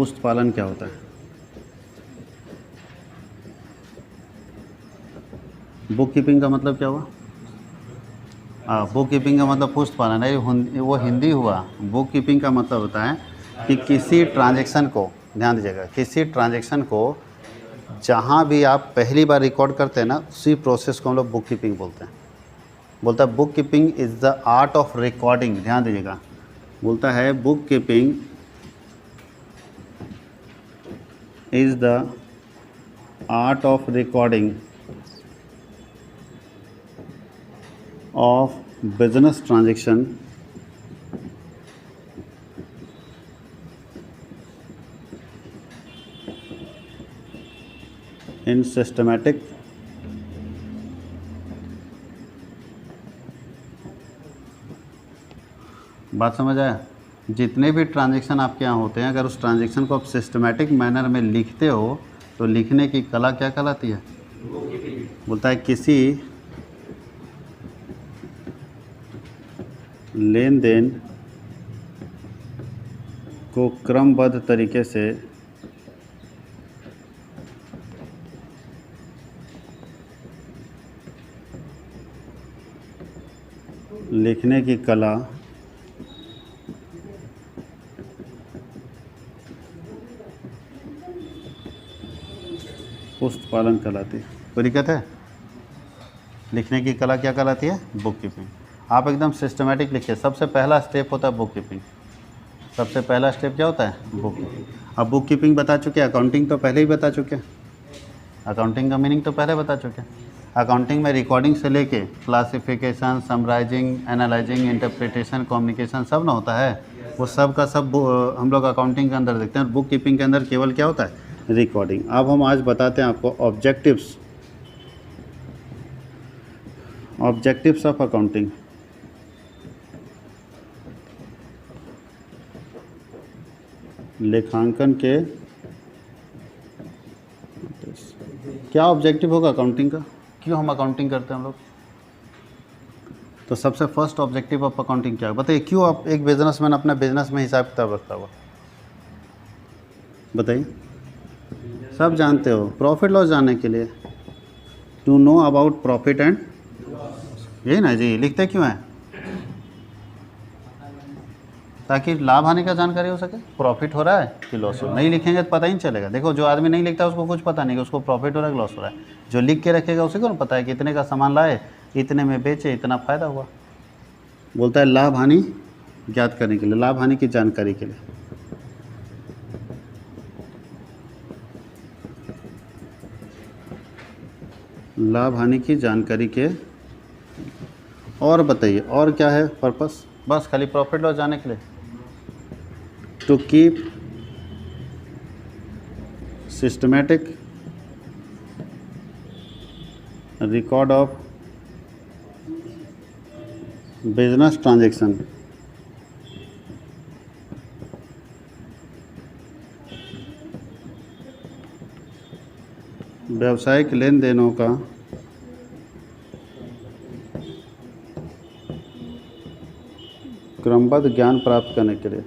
पुस्त पालन क्या होता है? बुक कीपिंग का मतलब क्या हुआ? बुक कीपिंग का मतलब पुस्त पालन है, वो हिंदी हुआ। बुक कीपिंग का मतलब होता है कि किसी ट्रांजैक्शन को, ध्यान दीजिएगा, किसी ट्रांजैक्शन को जहाँ भी आप पहली बार रिकॉर्ड करते हैं ना, उसी प्रोसेस को हम लोग बुक कीपिंग बोलते हैं। बोलता है book keeping is the art of recording, ध्यान दीजिएगा, बोलता है book keeping is the art of recording of business transaction in systematic बात समझ आया? जितने भी ट्रांजैक्शन आपके यहाँ होते हैं, अगर उस ट्रांजैक्शन को आप सिस्टमेटिक मैनर में लिखते हो तो लिखने की कला क्या कहलाती है? बोलता है किसी लेन देन को क्रमबद्ध तरीके से लिखने की कला पुस्त पालन कहलाती है। कोई दिक्कत है? लिखने की कला क्या कहलाती है? Book keeping. आप एकदम सिस्टमेटिक लिखिए। सबसे पहला स्टेप होता है बुक कीपिंग। सबसे पहला स्टेप क्या होता है? Book keeping. अब बुक कीपिंग बता चुके, अकाउंटिंग तो पहले ही बता चुके, अकाउंटिंग का मीनिंग तो पहले बता चुके। अकाउंटिंग में रिकॉर्डिंग से लेके classification, summarising, analysing, interpretation, communication सब ना होता है, वो सब का सब हम लोग अकाउंटिंग के अंदर देखते हैं। और बुक कीपिंग के अंदर केवल क्या होता है? रिकॉर्डिंग। अब हम आज बताते हैं आपको ऑब्जेक्टिव्स ऑफ अकाउंटिंग। लेखांकन के क्या ऑब्जेक्टिव होगा अकाउंटिंग का? क्यों हम अकाउंटिंग करते हैं हम लोग? तो सबसे फर्स्ट ऑब्जेक्टिव ऑफ अकाउंटिंग क्या है बताइए? क्यों आप एक बिजनेसमैन अपना बिजनेस में हिसाब किताब रखता हुआ? बताइए। सब जानते हो, प्रॉफिट लॉस जानने के लिए, to know about profit and, यही ना जी? लिखते क्यों हैं? ताकि लाभ हानि का जानकारी हो सके, प्रॉफिट हो रहा है कि लॉस हो रहा है। नहीं लिखेंगे तो पता ही नहीं चलेगा। देखो, जो आदमी नहीं लिखता उसको कुछ पता नहीं कि उसको प्रॉफिट हो रहा है कि लॉस हो रहा है। जो लिख के रखेगा उसी को ना पता है कि इतने का सामान लाए, इतने में बेचे, इतना फ़ायदा हुआ। बोलता है लाभ हानि ज्ञात करने के लिए, लाभ हानि की जानकारी के लिए। लाभ हानि की जानकारी के, और बताइए और क्या है पर्पस? बस खाली प्रॉफिट लॉस जानने के लिए। To keep systematic record of business transaction व्यावसायिक लेन देनों का क्रमबद्ध ज्ञान प्राप्त करने के लिए।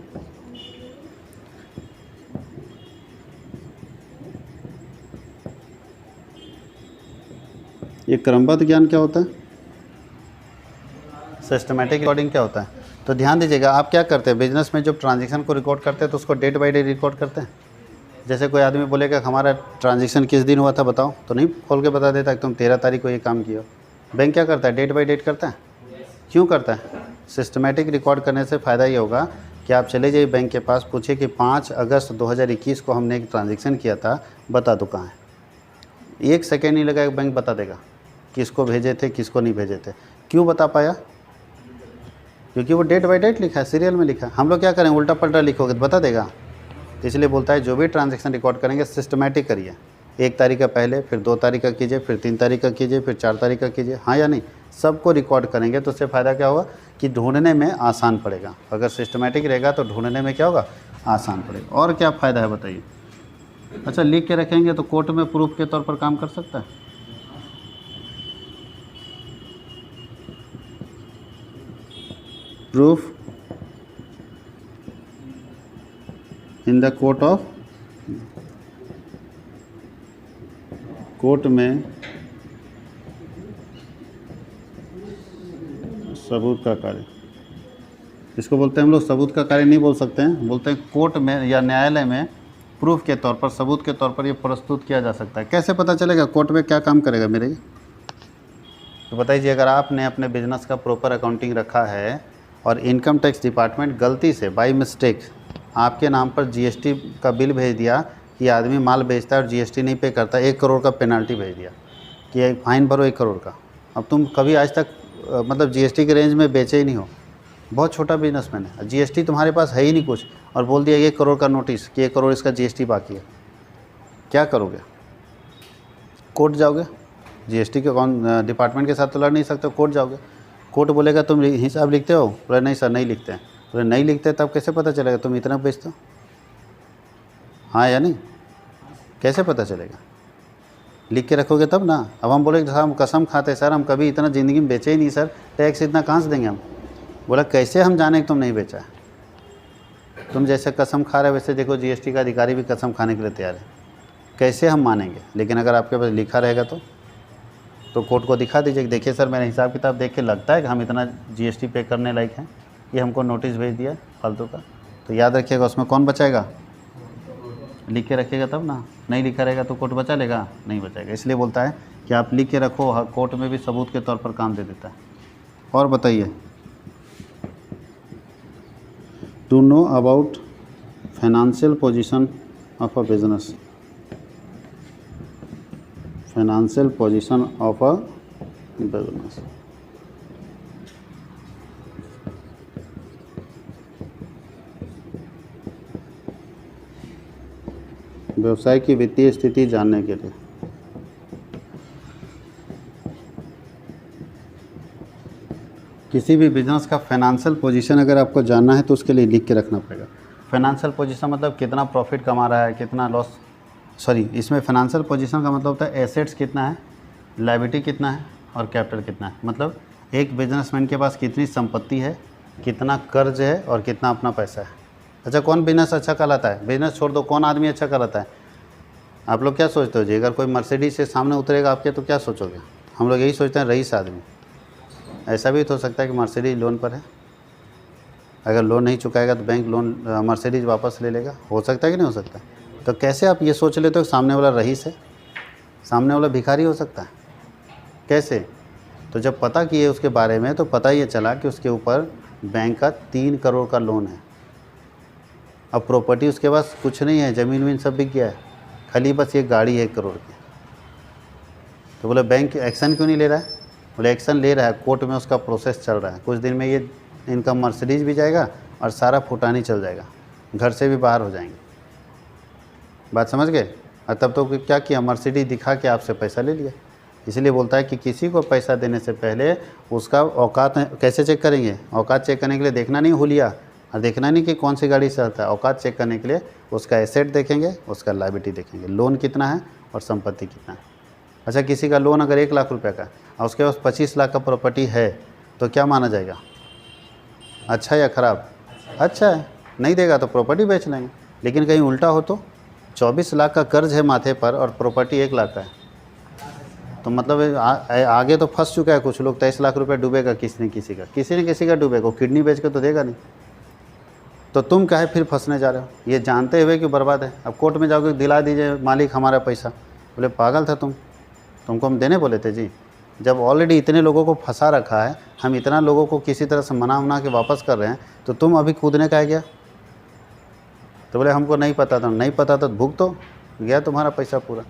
ये क्रमबद्ध ज्ञान क्या होता है? सिस्टमैटिक रिकॉर्डिंग क्या होता है? तो ध्यान दीजिएगा, आप क्या करते हैं बिजनेस में? जब ट्रांजैक्शन को रिकॉर्ड करते हैं तो उसको डेट बाय डेट रिकॉर्ड करते हैं। जैसे कोई आदमी बोलेगा हमारा ट्रांजैक्शन किस दिन हुआ था बताओ, तो नहीं खोल के बता देता कि तुम 13 तारीख को ये काम किया। बैंक क्या करता है? डेट बाय डेट करता है। क्यों करता है? सिस्टमैटिक रिकॉर्ड करने से फ़ायदा ये होगा कि आप चले जाइए बैंक के पास, पूछिए कि 5 अगस्त 2021 को हमने एक ट्रांजैक्शन किया था, बता दो कहाँ है। 1 सेकेंड नहीं लगा, बैंक बता देगा किसको भेजे थे, किसको नहीं भेजे थे। क्यों बता पाया? क्योंकि वो डेट बाय डेट लिखा है, सीरियल में लिखा है। हम लोग क्या करें, उल्टा पलटा लिखोगे तो बता देगा। इसलिए बोलता है जो भी ट्रांजैक्शन रिकॉर्ड करेंगे सिस्टमैटिक करिए। 1 तारीख का पहले, फिर 2 तारीख का कीजिए, फिर 3 तारीख का कीजिए, फिर 4 तारीख का कीजिए। हाँ या नहीं? सबको रिकॉर्ड करेंगे तो उससे फ़ायदा क्या होगा कि ढूंढने में आसान पड़ेगा। अगर सिस्टमैटिक रहेगा तो ढूंढने में क्या होगा? आसान पड़ेगा। और क्या फ़ायदा है बताइए? अच्छा, लिख के रखेंगे तो कोर्ट में प्रूफ के तौर पर काम कर सकता है। Proof in the court of court में सबूत का कार्य, इसको बोलते हैं हम लोग सबूत का कार्य नहीं बोल सकते हैं, बोलते हैं कोर्ट में या न्यायालय में प्रूफ के तौर पर, सबूत के तौर पर ये प्रस्तुत किया जा सकता है। कैसे पता चलेगा कोर्ट में क्या काम करेगा मेरे ये? तो बताइए, अगर आपने अपने बिजनेस का प्रॉपर अकाउंटिंग रखा है और इनकम टैक्स डिपार्टमेंट गलती से बाय मिस्टेक आपके नाम पर जीएसटी का बिल भेज दिया कि आदमी माल बेचता है और जीएसटी नहीं पे करता, 1 करोड़ का पेनल्टी भेज दिया कि फाइन भरो 1 करोड़ का। अब तुम कभी आज तक मतलब जीएसटी के रेंज में बेचे ही नहीं हो, बहुत छोटा बिजनेसमैन है, जीएसटी तुम्हारे पास है ही नहीं कुछ, और बोल दिया 1 करोड़ का नोटिस कि 1 करोड़ इसका जीएसटी बाकी है, क्या करोगे? कोर्ट जाओगे? जीएसटी के कौन डिपार्टमेंट के साथ तो लड़ नहीं सकते, कोर्ट जाओगे। कोर्ट बोलेगा तुम हिसाब लिखते हो? बोले नहीं सर नहीं लिखते हैं। बोले नहीं लिखते तब कैसे पता चलेगा तुम इतना बेचते हो? हाँ या नहीं? कैसे पता चलेगा? लिख के रखोगे तब ना। अब हम बोले सर हम कसम खाते सर हम कभी इतना ज़िंदगी में बेचे ही नहीं सर, टैक्स इतना कहाँ से देंगे हम? बोला कैसे हम जाने कि तुम नहीं बेचा है? तुम जैसे कसम खा रहे हो वैसे देखो जीएसटी का अधिकारी भी कसम खाने के लिए तैयार है, कैसे हम मानेंगे? लेकिन अगर आपके पास लिखा रहेगा तो कोर्ट को दिखा दीजिए, देखिए सर मेरा हिसाब किताब देख के लगता है कि हम इतना जीएसटी पे करने लायक हैं, ये हमको नोटिस भेज दिया फालतू का। तो याद रखिएगा उसमें कौन बचाएगा? लिख के रखिएगा तब ना, नहीं लिखा रहेगा तो कोर्ट बचा लेगा? नहीं बचाएगा। इसलिए बोलता है कि आप लिख के रखो, कोर्ट में भी सबूत के तौर पर काम दे देता है। और बताइए, to know about financial position of a business, financial position of a business. व्यवसाय की वित्तीय स्थिति जानने के लिए किसी भी बिजनेस का फाइनेंशियल पोजीशन अगर आपको जानना है तो उसके लिए लिख के रखना पड़ेगा। फाइनेंशियल पोजीशन मतलब कितना प्रॉफिट कमा रहा है, कितना लॉस, सॉरी इसमें फाइनेंशियल पोजीशन का मतलब होता है एसेट्स कितना है, लायबिलिटी कितना है और कैपिटल कितना है। मतलब एक बिजनेसमैन के पास कितनी संपत्ति है, कितना कर्ज है और कितना अपना पैसा है। अच्छा कौन बिजनेस अच्छा कहलाता है? बिजनेस छोड़ दो, कौन आदमी अच्छा कहलाता है? आप लोग क्या सोचते हो जी? अगर कोई मर्सिडीज से सामने उतरेगा आपके तो क्या सोचोगे? हम लोग यही सोचते हैं रईस आदमी। ऐसा भी तो हो सकता है कि मर्सिडीज लोन पर है, अगर लोन नहीं चुकाएगा तो बैंक लोन मर्सिडीज वापस ले लेगा, हो सकता है कि नहीं हो सकता? तो कैसे आप ये सोच लेते हो सामने वाला रईस है, सामने वाला भिखारी हो सकता है? कैसे? तो जब पता किए उसके बारे में तो पता ये चला कि उसके ऊपर बैंक का 3 करोड़ का लोन है। अब प्रॉपर्टी उसके पास कुछ नहीं है, ज़मीन वमीन सब बिक गया है, खाली बस ये गाड़ी है 1 करोड़ की। तो बोले बैंक एक्शन क्यों नहीं ले रहा है? बोले एक्शन ले रहा है, कोर्ट में उसका प्रोसेस चल रहा है, कुछ दिन में ये इनका मर्सिडीज भी जाएगा और सारा फुटानी चल जाएगा, घर से भी बाहर हो जाएंगे। बात समझ गए? और तब तो क्या किया, मर्सिडीज दिखा के आपसे पैसा ले लिया। इसलिए बोलता है कि किसी को पैसा देने से पहले उसका औकात कैसे चेक करेंगे? औकात चेक करने के लिए देखना नहीं हुलिया, और देखना नहीं कि कौन सी गाड़ी से चलता है। औकात चेक करने के लिए उसका एसेट देखेंगे, उसका लायबिलिटी देखेंगे, लोन कितना है और संपत्ति कितना है। अच्छा किसी का लोन अगर 1 लाख रुपए का और उसके पास 25 लाख का प्रॉपर्टी है तो क्या माना जाएगा? अच्छा या ख़राब? अच्छा है, नहीं देगा तो प्रॉपर्टी बेच लेंगे। लेकिन कहीं उल्टा हो तो 24 लाख का कर्ज है माथे पर और प्रॉपर्टी 1 लाख का है, तो मतलब आगे तो फंस चुका है कुछ लोग। 23 लाख रुपए डूबेगा किसी न किसी का डूबेगा, किडनी बेच के तो देगा नहीं। तो तुम काहे फिर फंसने जा रहे हो ये जानते हुए कि बर्बाद है? अब कोर्ट में जाओगे, दिला दीजिए मालिक हमारा पैसा। बोले पागल था तुमको हम देने बोले थे जी? जब ऑलरेडी इतने लोगों को फंसा रखा है, हम इतना लोगों को किसी तरह से मना के वापस कर रहे हैं, तो तुम अभी कूदने का है क्या? तो बोले हमको नहीं पता था। नहीं पता था तो भुगतो, गया तुम्हारा पैसा पूरा।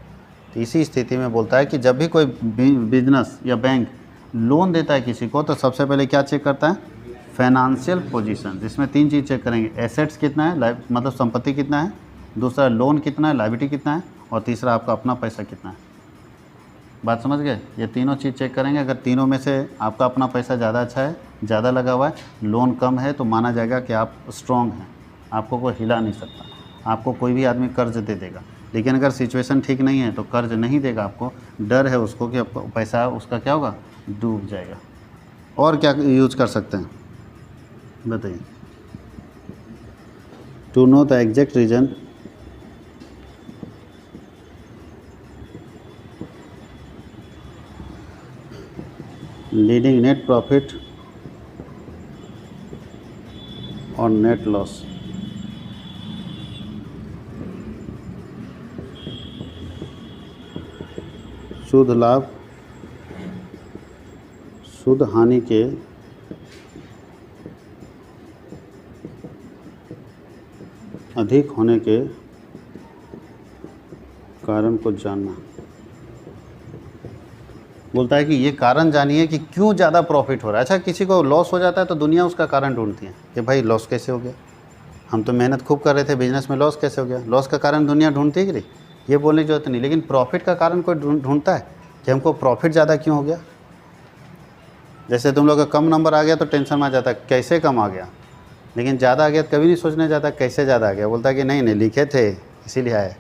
तो इसी स्थिति में बोलता है कि जब भी कोई बिजनेस या बैंक लोन देता है किसी को तो सबसे पहले क्या चेक करता है? फाइनेंशियल पोजीशन, जिसमें 3 चीज़ चेक करेंगे, एसेट्स कितना है, मतलब संपत्ति कितना है, दूसरा लोन कितना है, लायबिलिटी कितना है, और तीसरा आपका अपना पैसा कितना है। बात समझ गए? ये तीनों चीज़ चेक करेंगे। अगर तीनों में से आपका अपना पैसा ज़्यादा अच्छा है, ज़्यादा लगा हुआ है, लोन कम है, तो माना जाएगा कि आप स्ट्रॉन्ग हैं, आपको कोई हिला नहीं सकता, आपको कोई भी आदमी कर्ज दे देगा। लेकिन अगर सिचुएशन ठीक नहीं है तो कर्ज नहीं देगा आपको, डर है उसको कि आपको पैसा उसका क्या होगा, डूब जाएगा। और क्या यूज कर सकते हैं बताइए? To know the exact reason leading net profit और नेट लॉस। शुद्ध लाभ शुद्ध हानि के अधिक होने के कारण को जानना। बोलता है कि ये कारण जानिए कि क्यों ज़्यादा प्रॉफिट हो रहा है। अच्छा, किसी को लॉस हो जाता है तो दुनिया उसका कारण ढूंढती है कि भाई लॉस कैसे हो गया, हम तो मेहनत खूब कर रहे थे, बिजनेस में लॉस कैसे हो गया। लॉस का कारण दुनिया ढूंढती है कि नहीं, ये बोलने की जरूरत नहीं। लेकिन प्रॉफिट का कारण कोई ढूंढता है कि हमको प्रॉफिट ज़्यादा क्यों हो गया। जैसे तुम लोग का कम नंबर आ गया तो टेंशन में आ जाता है कैसे कम आ गया, लेकिन ज़्यादा आ गया तो कभी नहीं सोचने जाता कैसे ज़्यादा आ गया। बोलता है कि नहीं नहीं लिखे थे इसीलिए आए।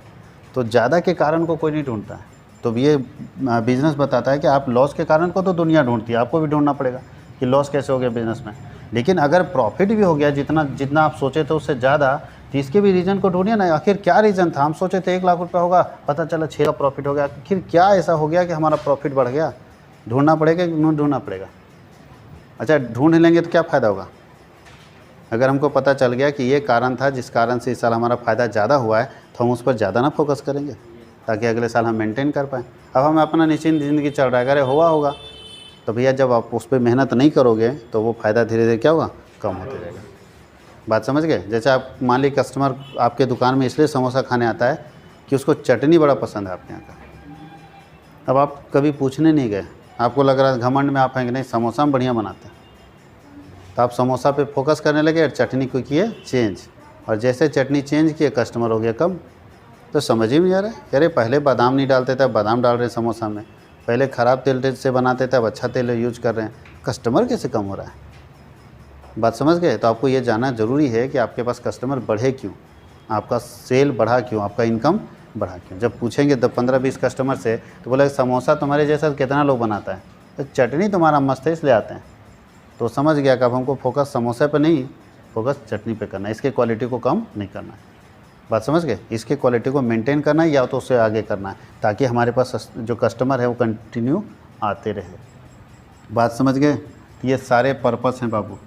तो ज़्यादा के कारण को कोई नहीं ढूंढता है। तो ये बिज़नेस बताता है कि आप लॉस के कारण को तो दुनिया ढूंढती है, आपको भी ढूंढना पड़ेगा कि लॉस कैसे हो गया बिज़नेस में। लेकिन अगर प्रॉफिट भी हो गया जितना आप सोचे थे उससे ज़्यादा, तो इसके भी रीज़न को ढूंढिए ना। आखिर क्या रीज़न था, हम सोचे थे 1 लाख रुपये होगा, पता चला 6 का प्रॉफिट हो गया। आखिर क्या ऐसा हो गया कि हमारा प्रॉफिट बढ़ गया। ढूंढना पड़ेगा कि नहीं ढूंढना पड़ेगा। अच्छा, ढूंढ लेंगे तो क्या फ़ायदा होगा। अगर हमको पता चल गया कि ये कारण था जिस कारण से इस साल हमारा फ़ायदा ज़्यादा हुआ है, तो हम उस पर ज़्यादा ना फोकस करेंगे ताकि अगले साल हम मेंटेन कर पाएँ। अब हमें अपना निश्चिंत ज़िंदगी चल रहा है, अगर हुआ होगा तो भैया जब आप उस पर मेहनत नहीं करोगे तो वो फ़ायदा धीरे धीरे क्या होगा, कम होते रहेगा। बात समझ गए। जैसे आप मान ली कस्टमर आपके दुकान में इसलिए समोसा खाने आता है कि उसको चटनी बड़ा पसंद है आपके यहाँ का। अब आप कभी पूछने नहीं गए, आपको लग रहा है घमंड में आप हैं कि नहीं समोसा हम बढ़िया बनाते हैं, तो आप समोसा पे फोकस करने लगे और चटनी को किए चेंज, और जैसे चटनी चेंज किए कस्टमर हो गया कम। तो समझ ही नहीं आ रहा है। अरे पहले बादाम नहीं डालते थे, बादाम डाल रहे हैं समोसा में, पहले ख़राब तेल से बनाते थे, अब अच्छा तेल यूज कर रहे हैं, कस्टमर कैसे कम हो रहा है। बात समझ गए। तो आपको ये जानना ज़रूरी है कि आपके पास कस्टमर बढ़े क्यों, आपका सेल बढ़ा क्यों, आपका इनकम बढ़ा क्यों। जब पूछेंगे तो 15-20 कस्टमर से तो बोले समोसा तुम्हारे जैसा कितना लोग बनाता है, तो चटनी तुम्हारा मस्त है इसलिए आते हैं। तो समझ गया कि अब हमको फोकस समोसे पे नहीं, फोकस चटनी पे करना है, इसके क्वालिटी को कम नहीं करना है। बात समझ गए। इसके क्वालिटी को मेंटेन करना है या तो उससे आगे करना है, ताकि हमारे पास जो कस्टमर है वो कंटिन्यू आते रहे। बात समझ गए। ये सारे पर्पस हैं बाबू,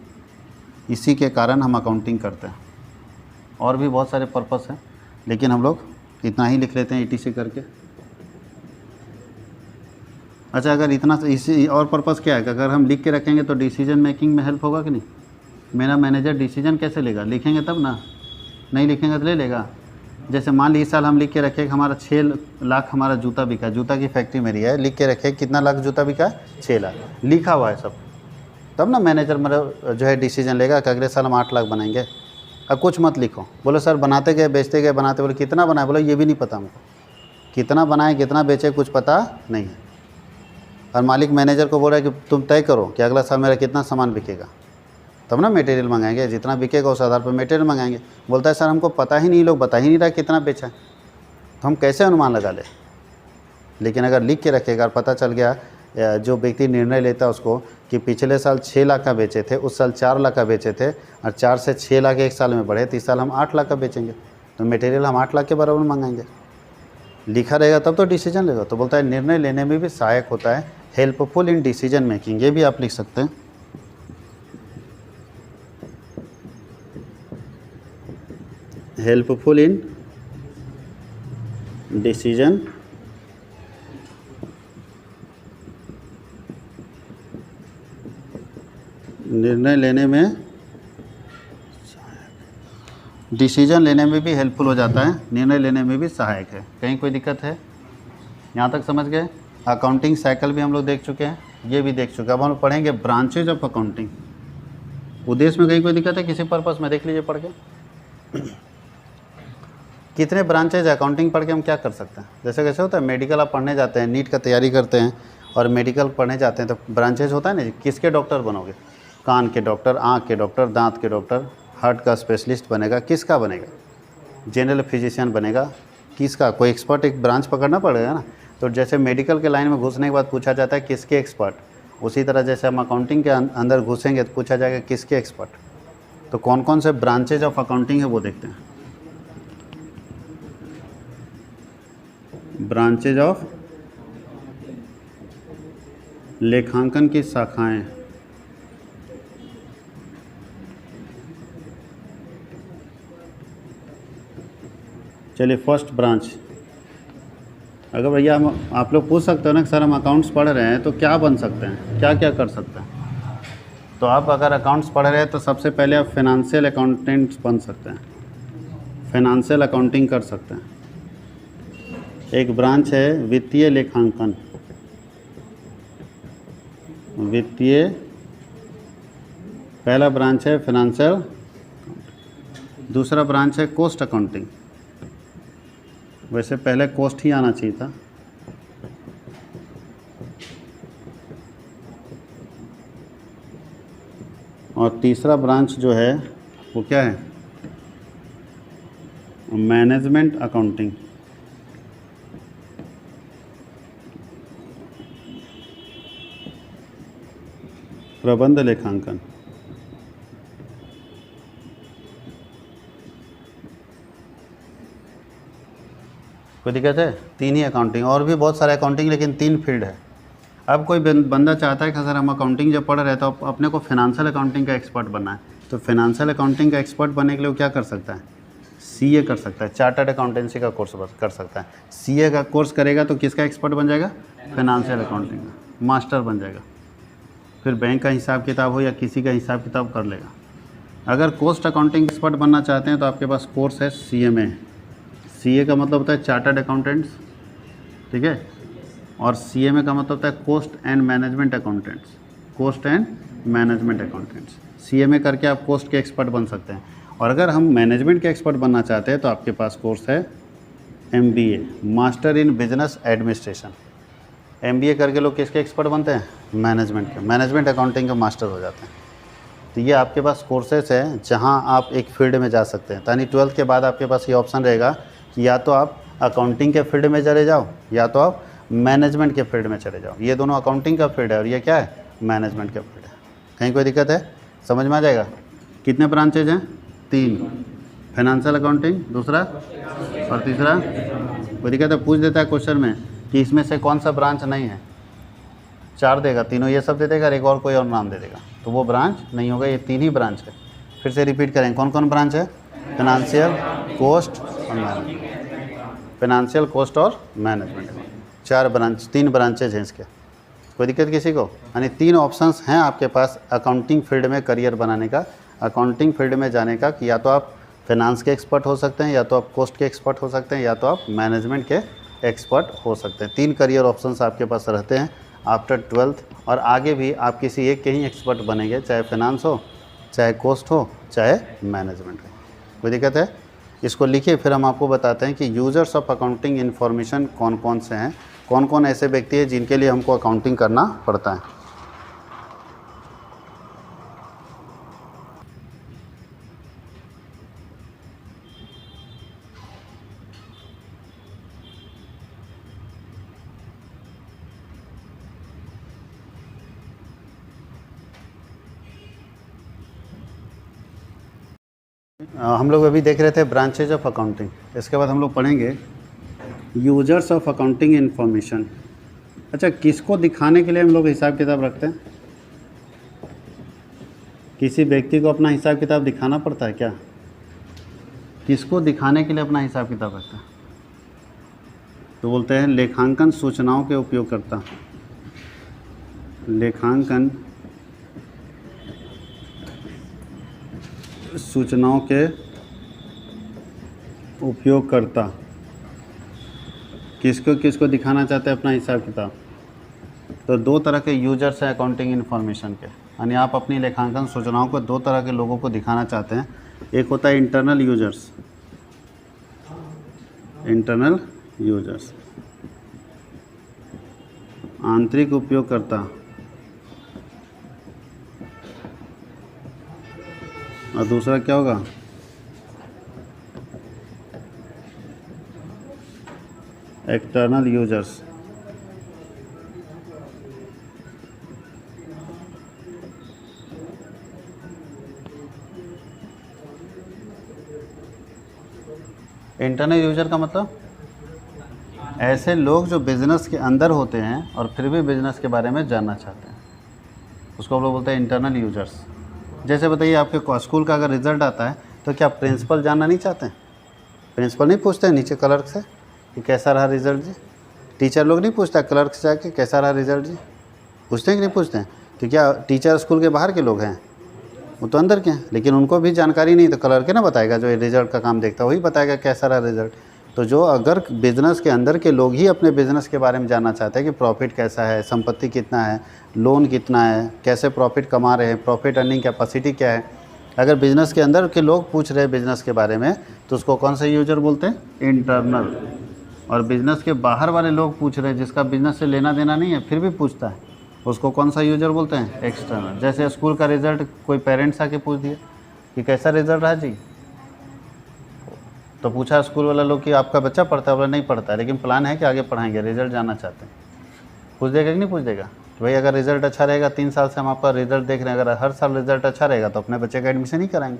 इसी के कारण हम अकाउंटिंग करते हैं। और भी बहुत सारे पर्पस हैं, लेकिन हम लोग इतना ही लिख लेते हैं ETC करके। अच्छा, अगर इतना इसी और पर्पस क्या है कि अगर हम लिख के रखेंगे तो डिसीजन मेकिंग में हेल्प होगा कि नहीं। मेरा मैनेजर डिसीजन कैसे लेगा, लिखेंगे तब ना, नहीं लिखेंगे तो ले लेगा। जैसे मान ली इस साल हम लिख के रखे कि हमारा 6 लाख हमारा जूता बिका, जूता की फैक्ट्री मेरी है, लिख के रखे कितना लाख जूता बिका, 6 लाख लिखा हुआ है सब, तब ना मैनेजर मेरा जो है डिसीजन लेगा कि अगले साल हम 8 लाख बनाएंगे। अब कुछ मत लिखो, बोलो सर बनाते गए बेचते गए बनाते, बोले कितना बनाए, बोलो ये भी नहीं पता हमको, कितना बनाए कितना बेचे कुछ पता नहीं है। और मालिक मैनेजर को बोल रहा है कि तुम तय करो कि अगला साल मेरा कितना सामान बिकेगा, तब ना मटेरियल मंगाएंगे, जितना बिकेगा उस आधार पर मटेरियल मंगाएंगे। बोलता है सर हमको पता ही नहीं, लोग बता ही नहीं रहा कितना बेचा है, तो हम कैसे अनुमान लगा ले। लेकिन अगर लिख के रखेगा और पता चल गया, जो व्यक्ति निर्णय लेता है उसको कि पिछले साल 6 लाख का बेचे थे, उस साल 4 लाख का बेचे थे, और 4 से 6 लाख एक साल में बढ़े, तो इस साल हम 8 लाख का बेचेंगे, तो मटेरियल हम 8 लाख के बराबर मंगाएंगे। लिखा रहेगा तब तो डिसीजन लेगा। तो बोलता है निर्णय लेने में भी सहायक होता है, हेल्पफुल इन डिसीजन मेकिंग, ये भी आप लिख सकते हैं। हेल्पफुल इन डिसीजन निर्णय लेने में, डिसीजन लेने में भी हेल्पफुल हो जाता है, निर्णय लेने में भी सहायक है। कहीं कोई दिक्कत है, यहाँ तक समझ गए। अकाउंटिंग साइकिल भी हम लोग देख चुके हैं, ये भी देख चुके हैं। अब हम लोग पढ़ेंगे ब्रांचेज ऑफ अकाउंटिंग। उद्देश्य में कहीं कोई दिक्कत है किसी पर्पस में, देख लीजिए पढ़ के। कितने ब्रांचेज अकाउंटिंग पढ़ के हम क्या कर सकते हैं। जैसे कैसे होता है, मेडिकल आप पढ़ने जाते हैं, नीट का तैयारी करते हैं और मेडिकल पढ़ने जाते हैं, तो ब्रांचेज होता है ना, किसके डॉक्टर बनोगे, कान के डॉक्टर, आँख के डॉक्टर, दांत के डॉक्टर, हार्ट का स्पेशलिस्ट बनेगा, किसका बनेगा, जनरल फिजिशियन बनेगा, किसका, कोई एक्सपर्ट एक ब्रांच पकड़ना पड़ेगा ना। तो जैसे मेडिकल के लाइन में घुसने के बाद पूछा जाता है किसके एक्सपर्ट, उसी तरह जैसे हम अकाउंटिंग के अंदर घुसेंगे तो पूछा जाएगा किसके एक्सपर्ट। तो कौन कौन से ब्रांचेज ऑफ अकाउंटिंग है वो देखते हैं। ब्रांचेज ऑफ लेखांकन की शाखाएं। चलिए फर्स्ट ब्रांच। अगर भैया हम आप लोग पूछ सकते हो ना कि सर हम अकाउंट्स पढ़ रहे हैं तो क्या बन सकते हैं, क्या क्या कर सकते हैं। तो आप अगर अकाउंट्स पढ़ रहे हैं तो सबसे पहले आप फाइनेंशियल अकाउंटेंट्स बन सकते हैं, फाइनेंशियल अकाउंटिंग कर सकते हैं। एक ब्रांच है वित्तीय लेखांकन, वित्तीय, पहला ब्रांच है फाइनेंशियल, दूसरा ब्रांच है कॉस्ट अकाउंटिंग। वैसे पहले कॉस्ट ही आना चाहिए था। और तीसरा ब्रांच जो है वो क्या है, मैनेजमेंट अकाउंटिंग। प्रबंध लेखांकन। कोई दिक्कत है? तीन ही अकाउंटिंग, और भी बहुत सारे अकाउंटिंग, लेकिन तीन फील्ड है। अब कोई बंदा चाहता है कि सर हम अकाउंटिंग जब पढ़ रहे हैं तो अपने को फाइनेंशियल अकाउंटिंग का एक्सपर्ट बनना है, तो फाइनेंशियल अकाउंटिंग का एक्सपर्ट बनने के लिए वो क्या कर सकता है, सीए कर सकता है, चार्टर्ड अकाउंटेंसी का कोर्स कर सकता है। सीए का कोर्स करेगा तो किसका एक्सपर्ट बन जाएगा, फाइनेंशियल अकाउंटिंग का मास्टर बन जाएगा। फिर बैंक का हिसाब किताब हो या किसी का हिसाब किताब कर लेगा। अगर कॉस्ट अकाउंटिंग एक्सपर्ट बनना चाहते हैं तो आपके पास कोर्स है सीएमए। सीए का मतलब होता है चार्टर्ड अकाउंटेंट्स, ठीक है, और सीएमए का मतलब होता है cost and management accountants, cost and management accountants. CMA करके आप कॉस्ट के एक्सपर्ट बन सकते हैं। और अगर हम मैनेजमेंट के एक्सपर्ट बनना चाहते हैं तो आपके पास कोर्स है MBA, master in business administration. MBA करके लोग किसके एक्सपर्ट बनते हैं, मैनेजमेंट के, मैनेजमेंट अकाउंटिंग के मास्टर हो जाते हैं। तो ये आपके पास कोर्सेस हैं जहाँ आप एक फील्ड में जा सकते हैं। यानी 12th के बाद आपके पास ये ऑप्शन रहेगा कि या तो आप अकाउंटिंग के फील्ड में चले जाओ या तो आप मैनेजमेंट के फील्ड में चले जाओ। ये दोनों अकाउंटिंग का फील्ड है और ये क्या है, मैनेजमेंट का फील्ड है। कहीं कोई दिक्कत है, समझ में आ जाएगा। कितने ब्रांचेज हैं, तीन, फाइनेंशियल अकाउंटिंग दूसरा और तीसरा। कोई दिक्कत है, पूछ देता है क्वेश्चन में कि इसमें से कौन सा ब्रांच नहीं है, 4 देगा, तीनों ये सब दे देगा, एक और कोई और नाम दे देगा, तो वो ब्रांच नहीं होगा। ये तीन ही ब्रांच है। फिर से रिपीट करें, कौन कौन ब्रांच है, फाइनेंशियल, कॉस्ट और मैनेजमेंट। फाइनेंशियल, कॉस्ट और मैनेजमेंट, 4 ब्रांच, 3 ब्रांचेज हैं इसके। कोई दिक्कत किसी को, यानी 3 ऑप्शंस हैं आपके पास अकाउंटिंग फील्ड में करियर बनाने का, अकाउंटिंग फील्ड में जाने का, कि या तो आप फाइनेंस के एक्सपर्ट हो सकते हैं, या तो आप कॉस्ट के एक्सपर्ट हो सकते हैं, या तो आप मैनेजमेंट के एक्सपर्ट हो सकते हैं। 3 करियर ऑप्शंस आपके पास रहते हैं आफ्टर 12th। और आगे भी आप किसी एक के ही एक्सपर्ट बनेंगे, चाहे फाइनेंस हो, चाहे कॉस्ट हो, चाहे मैनेजमेंट हो। कोई दिक्कत है, इसको लिखिए, फिर हम आपको बताते हैं कि यूजर्स ऑफ अकाउंटिंग इन्फॉर्मेशन कौन कौन से हैं, कौन कौन ऐसे व्यक्ति हैं जिनके लिए हमको अकाउंटिंग करना पड़ता है। हम लोग अभी देख रहे थे ब्रांचेज ऑफ अकाउंटिंग, इसके बाद हम लोग पढ़ेंगे यूजर्स ऑफ अकाउंटिंग इन्फॉर्मेशन। अच्छा, किसको दिखाने के लिए हम लोग हिसाब किताब रखते हैं, किसी व्यक्ति को अपना हिसाब किताब दिखाना पड़ता है क्या, किसको दिखाने के लिए अपना हिसाब किताब रखते हैं, तो बोलते हैं लेखांकन सूचनाओं के उपयोगकर्ता। लेखांकन सूचनाओं के उपयोगकर्ता किसको किसको दिखाना चाहते हैं अपना हिसाब किताब। तो 2 तरह के यूजर्स हैं अकाउंटिंग इन्फॉर्मेशन के, यानी आप अपनी लेखांकन सूचनाओं को 2 तरह के लोगों को दिखाना चाहते हैं। एक होता है इंटरनल यूजर्स, इंटरनल यूजर्स आंतरिक उपयोगकर्ता, और दूसरा क्या होगा, एक्सटर्नल यूजर्स। इंटरनल यूजर का मतलब ऐसे लोग जो बिज़नेस के अंदर होते हैं और फिर भी बिज़नेस के बारे में जानना चाहते हैं, उसको हम लोग बोलते हैं इंटरनल यूजर्स। जैसे बताइए, आपके स्कूल का अगर रिज़ल्ट आता है तो क्या प्रिंसिपल जानना नहीं चाहते हैं? प्रिंसिपल नहीं पूछते हैं नीचे क्लर्क से कि कैसा रहा रिज़ल्ट जी? टीचर लोग नहीं पूछता क्लर्क से जाके कैसा रहा रिज़ल्ट जी? पूछते हैं कि नहीं पूछते हैं? तो क्या टीचर स्कूल के बाहर के लोग हैं? वो तो अंदर के हैं, लेकिन उनको भी जानकारी नहीं, तो क्लर्क ना बताएगा, जो रिज़ल्ट का काम देखता है वही बताएगा कैसा रहा रिज़ल्ट। तो जो अगर बिज़नेस के अंदर के लोग ही अपने बिज़नेस के बारे में जानना चाहते हैं कि प्रॉफिट कैसा है, संपत्ति कितना है, लोन कितना है, कैसे प्रॉफिट कमा रहे हैं, प्रॉफिट अर्निंग कैपेसिटी क्या है, अगर बिज़नेस के अंदर के लोग पूछ रहे हैं बिज़नेस के बारे में, तो उसको कौन सा यूजर बोलते हैं? इंटरनल। और बिज़नेस के बाहर वाले लोग पूछ रहे हैं, जिसका बिज़नेस से लेना देना नहीं है फिर भी पूछता है, उसको कौन सा यूजर बोलते हैं? एक्सटर्नल। जैसे स्कूल का रिज़ल्ट कोई पेरेंट्स आके पूछ दिया कि कैसा रिज़ल्ट रहा जी, तो पूछा स्कूल वाला लोग कि आपका बच्चा पढ़ता है? बोला नहीं पढ़ता है, लेकिन प्लान है कि आगे पढ़ाएंगे, रिज़ल्ट जानना चाहते हैं। पूछ देगा कि नहीं पूछ देगा? तो भाई अगर रिज़ल्ट अच्छा रहेगा, 3 साल से हम आपका रिज़ल्ट देख रहे हैं, अगर हर साल रिज़ल्ट अच्छा रहेगा तो अपने बच्चे का एडमिशन ही कराएंगे।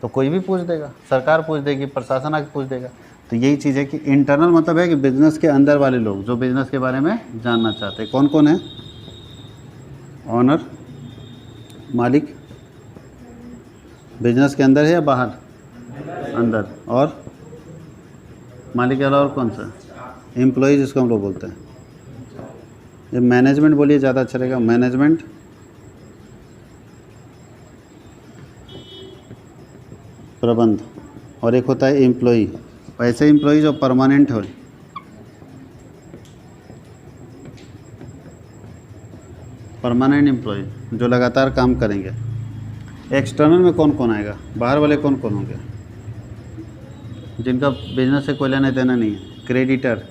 तो कोई भी पूछ देगा, सरकार पूछ देगी, प्रशासन आके पूछ देगा। तो यही चीज़ है कि इंटरनल मतलब है कि बिज़नेस के अंदर वाले लोग जो बिज़नेस के बारे में जानना चाहते हैं। कौन कौन है? ऑनर, मालिक, बिजनेस के अंदर है या बाहर? अंदर। और मालिक के अलावा और कौन सा? एम्प्लॉयज़, जिसको हम लोग बोलते हैं। ये मैनेजमेंट बोलिए ज़्यादा अच्छा रहेगा। मैनेजमेंट, प्रबंध, और एक होता है एम्प्लॉई। ऐसे एम्प्लॉई जो परमानेंट हो, परमानेंट एम्प्लॉय जो लगातार काम करेंगे। एक्सटर्नल में कौन कौन आएगा? बाहर वाले कौन कौन होंगे? जिनका बिजनेस से कोई लेना देना नहीं है। क्रेडिटर,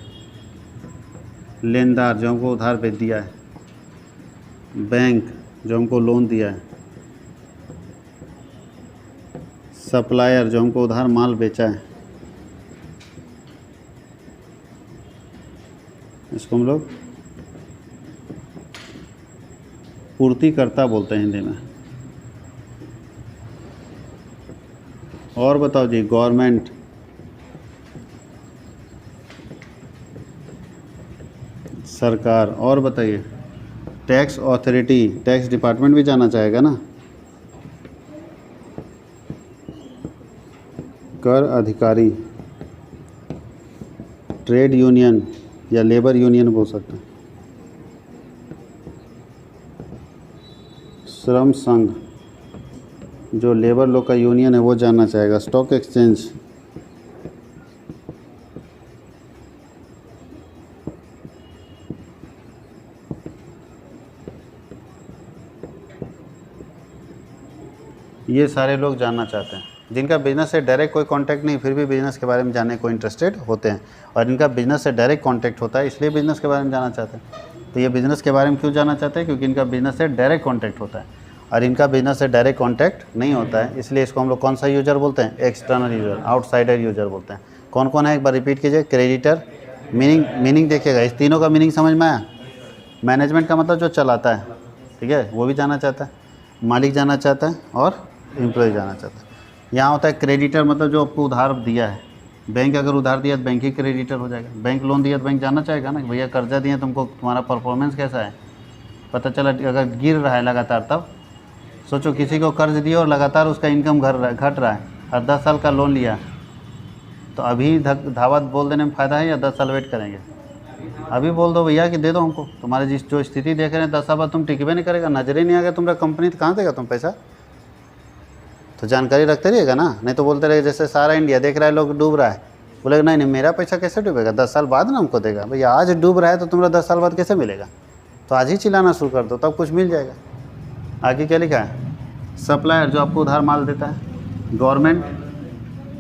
लेनदार जो हमको उधार भेज दिया है। बैंक जो हमको लोन दिया है। सप्लायर जो हमको उधार माल बेचा है, इसको हम लोग पूर्तिकर्ता बोलते हैं हिंदी में। और बताओ जी, गवर्नमेंट, सरकार। और बताइए, टैक्स अथॉरिटी, टैक्स डिपार्टमेंट भी जाना चाहेगा ना। कर अधिकारी, ट्रेड यूनियन या लेबर यूनियन बोल सकते हैं। श्रम संघ जो लेबर लोग का यूनियन है वो जानना चाहेगा। स्टॉक एक्सचेंज, ये सारे लोग जानना चाहते हैं जिनका बिज़नेस से डायरेक्ट कोई कांटेक्ट नहीं, फिर भी बिज़नेस के बारे में जानने को इंटरेस्टेड होते हैं। और इनका बिज़नेस से डायरेक्ट कांटेक्ट होता है, इसलिए बिज़नेस के बारे में जानना चाहते हैं। तो ये बिज़नेस के बारे में क्यों जानना चाहते हैं? क्योंकि इनका बिज़नेस से डायरेक्ट कांटेक्ट होता है। और इनका बिज़नेस से डायरेक्ट कांटेक्ट नहीं होता है, इसलिए इसको हम लोग कौन सा यूज़र बोलते हैं? एक्सटर्नल यूज़र, आउटसाइडर यूज़र बोलते हैं। कौन कौन है एक बार रिपीट कीजिए। क्रेडिटर, मीनिंग देखिएगा, इस तीनों का मीनिंग समझ में आया। मैनेजमेंट का मतलब जो चलाता है, ठीक है, वो भी जानना चाहता है। मालिक जानना चाहता है और एम्प्लॉय जानना चाहता है। यहाँ होता है क्रेडिटर, मतलब जो आपको उधार दिया है। बैंक अगर उधार दिया तो बैंक ही क्रेडिटर हो जाएगा। बैंक लोन दिया तो बैंक जानना चाहेगा ना कि भैया कर्जा दिए तुमको, तुम्हारा परफॉर्मेंस कैसा है। पता चला अगर गिर रहा है लगातार, तब सोचो किसी को कर्ज दिया और लगातार उसका इनकम घट रहा है और 10 साल का लोन लिया, तो अभी धावा बोल देने में फ़ायदा है या 10 साल वेट करेंगे? अभी बोल दो भैया कि दे दो हमको, तुम्हारे जिस जो स्थिति देख रहे हैं 10 साल बाद तुम टिकबे नहीं करेगा, नजर ही नहीं आ गया तुम्हारा कंपनी, तो कहाँ देगा तुम पैसा? तो जानकारी रखते रहिएगा ना, नहीं तो बोलते रहिए जैसे सारा इंडिया देख रहा है लोग डूब रहा है, बोलेगा नहीं नहीं मेरा पैसा कैसे डूबेगा, 10 साल बाद ना हमको देगा। भैया आज डूब रहा है तो तुम्हारा 10 साल बाद कैसे मिलेगा? तो आज ही चिल्लाना शुरू कर दो, तब कुछ मिल जाएगा। आगे क्या लिखा है? सप्लायर जो आपको उधार माल देता है। गवर्नमेंट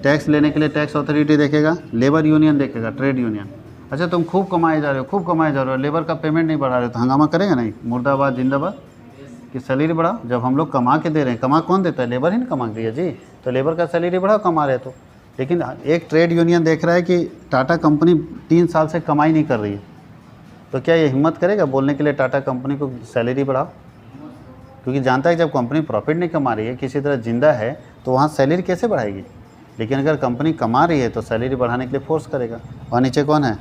टैक्स लेने के लिए टैक्स अथॉरिटी देखेगा। लेबर यूनियन देखेगा, ट्रेड यूनियन। अच्छा तुम खूब कमाए जा रहे हो, खूब कमाए जा रहे हो, लेबर का पेमेंट नहीं बढ़ा रहे हो, तो हंगामा करेगा नहीं, मुर्दाबाद जिंदाबाद कि सैलरी बढ़ाओ। जब हम लोग कमा के दे रहे हैं, कमा कौन देता है? लेबर ही ना कमा दिया जी, तो लेबर का सैलरी बढ़ाओ कमा रहे तो। लेकिन एक ट्रेड यूनियन देख रहा है कि टाटा कंपनी 3 साल से कमाई नहीं कर रही है, तो क्या ये हिम्मत करेगा बोलने के लिए टाटा कंपनी को सैलरी बढ़ाओ? क्योंकि जानता है कि जब कंपनी प्रॉफिट नहीं कमा रही है, किसी तरह जिंदा है, तो वहाँ सैलरी कैसे बढ़ाएगी। लेकिन अगर कंपनी कमा रही है तो सैलरी बढ़ाने के लिए फोर्स करेगा। और नीचे कौन है?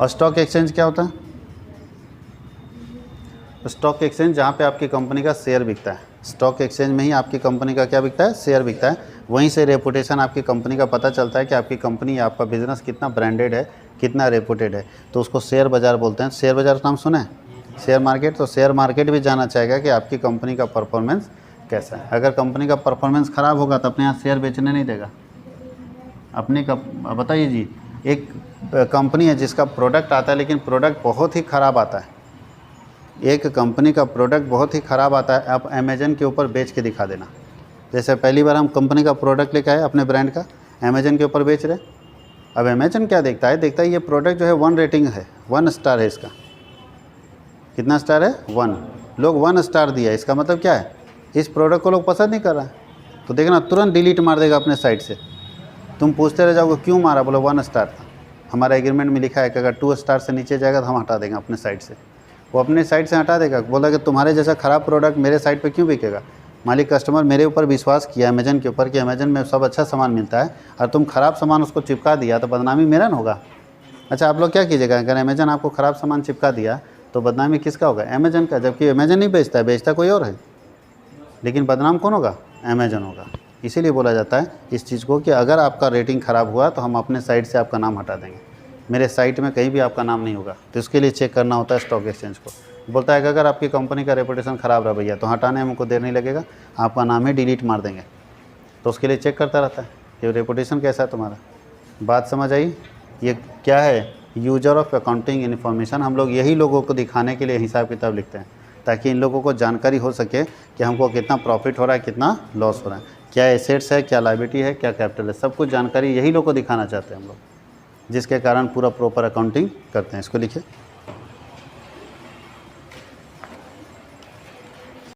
और स्टॉक एक्सचेंज क्या होता है? स्टॉक एक्सचेंज जहाँ पे आपकी कंपनी का शेयर बिकता है, स्टॉक एक्सचेंज में ही आपकी कंपनी का क्या बिकता है? शेयर बिकता है। वहीं से रेपुटेशन आपकी कंपनी का पता चलता है कि आपकी कंपनी या आपका बिजनेस कितना ब्रांडेड है, कितना रेपुटेड है, तो उसको शेयर बाज़ार बोलते हैं। शेयर बाज़ार नाम सुना है? Share market. तो शेयर मार्केट भी जानना चाहेगा कि आपकी कंपनी का परफॉर्मेंस कैसा है। अगर कंपनी का परफॉर्मेंस ख़राब होगा तो अपने यहाँ शेयर बेचने नहीं देगा। अपने का बताइए जी, एक कंपनी है जिसका प्रोडक्ट आता है लेकिन प्रोडक्ट बहुत ही ख़राब आता है, एक कंपनी का प्रोडक्ट बहुत ही ख़राब आता है, आप अमेज़न के ऊपर बेच के दिखा देना। जैसे पहली बार हम कंपनी का प्रोडक्ट लेके आए अपने ब्रांड का, अमेज़न के ऊपर बेच रहे। अब अमेज़न क्या देखता है? देखता है ये प्रोडक्ट जो है 1 रेटिंग है, 1 स्टार है इसका। कितना स्टार है? 1। लोग 1 स्टार दिया, इसका मतलब क्या है? इस प्रोडक्ट को लोग पसंद नहीं कर रहा है, तो देखना तुरंत डिलीट मार देगा अपने साइट से। तुम पूछते रह जाओगे क्यों मारा? बोलो 1 स्टार था, हमारा एग्रीमेंट में लिखा है कि अगर 2 स्टार से नीचे जाएगा तो हम हटा देंगे अपने साइट से। वो अपने साइट से हटा देगा, बोला कि तुम्हारे जैसा ख़राब प्रोडक्ट मेरे साइट पे क्यों बिकेगा? मालिक कस्टमर मेरे ऊपर विश्वास किया अमेज़न के ऊपर कि अमेज़न में सब अच्छा सामान मिलता है, और तुम ख़राब सामान उसको चिपका दिया तो बदनामी मेरा ना होगा। अच्छा, आप लोग क्या कीजिएगा? अगर अमेज़न आपको ख़राब सामान चिपका दिया तो बदनामी किसका होगा? अमेज़न का। जबकि अमेज़न नहीं बेचता है, बेचता कोई और है, लेकिन बदनाम कौन होगा? अमेज़न होगा। इसीलिए बोला जाता है इस चीज़ को कि अगर आपका रेटिंग ख़राब हुआ तो हम अपने साइट से आपका नाम हटा देंगे, मेरे साइट में कहीं भी आपका नाम नहीं होगा। तो इसके लिए चेक करना होता है स्टॉक एक्सचेंज को। बोलता है कि अगर आपकी कंपनी का रेपुटेशन ख़राब रहा भैया, तो हटाने में हमको देर नहीं लगेगा, आपका नाम ही डिलीट मार देंगे। तो उसके लिए चेक करता रहता है कि रेपुटेशन कैसा है तुम्हारा। बात समझ आई? ये क्या है? User of accounting information. हम लोग यही लोगों को दिखाने के लिए हिसाब किताब लिखते हैं, ताकि इन लोगों को जानकारी हो सके कि हमको कितना प्रॉफिट हो रहा है, कितना लॉस हो रहा है, क्या एसेट्स है, क्या लायबिलिटी है, क्या कैपिटल है, सब कुछ जानकारी यही लोग को दिखाना चाहते हैं हम लोग, जिसके कारण पूरा प्रॉपर अकाउंटिंग करते हैं। इसको लिखिए।